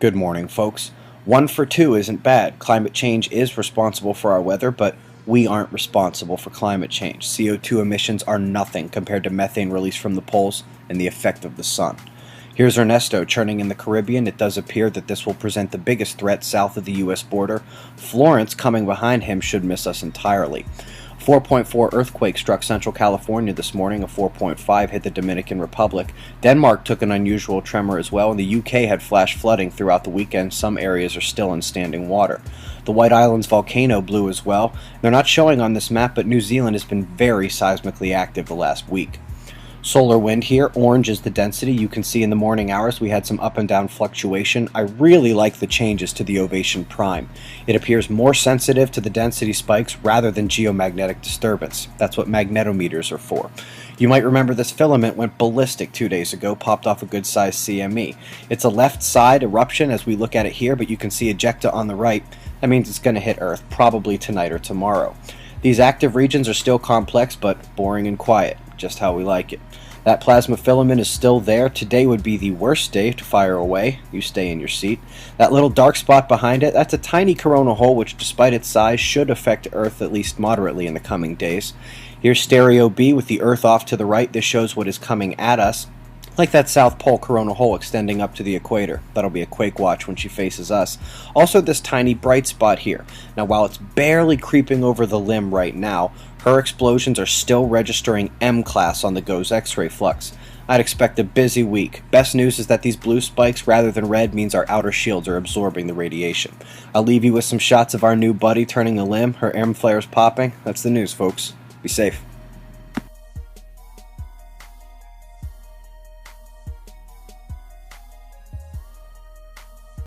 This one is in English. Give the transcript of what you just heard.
Good morning, folks. 1 for 2 isn't bad. Climate change is responsible for our weather, but we aren't responsible for climate change. CO2 emissions are nothing compared to methane released from the poles and the effect of the sun. Here's Ernesto churning in the Caribbean. It does appear that this will present the biggest threat south of the U.S. border. Florence, coming behind him, should miss us entirely. 4.4 earthquake struck Central California this morning. A 4.5 hit the Dominican Republic. Denmark took an unusual tremor as well, and the UK had flash flooding throughout the weekend. Some areas are still in standing water. The White Islands volcano blew as well. They're not showing on this map, but New Zealand has been very seismically active the last week. Solar wind here. Orange is the density. You can see in the morning hours we had some up and down fluctuation. I really like the changes to the Ovation Prime. It appears more sensitive to the density spikes rather than geomagnetic disturbance. That's what magnetometers are for. You might remember this filament went ballistic 2 days ago, popped off a good-sized CME. It's a left side eruption as we look at it here, but you can see ejecta on the right. That means it's going to hit Earth probably tonight or tomorrow. These active regions are still complex, but boring and quiet, just how we like it. That plasma filament is still there. Today would be the worst day to fire away. You stay in your seat. That little dark spot behind it, that's a tiny coronal hole which, despite its size, should affect Earth at least moderately in the coming days. Here's stereo B with the Earth off to the right. This shows what is coming at us, like that South Pole coronal hole extending up to the equator. That'll be a quake watch when she faces us. Also this tiny bright spot here. Now while it's barely creeping over the limb right now, her explosions are still registering M-class on the GOES X-ray flux. I'd expect a busy week. Best news is that these blue spikes rather than red means our outer shields are absorbing the radiation. I'll leave you with some shots of our new buddy turning a limb, her M flares popping. That's the news, folks. Be safe.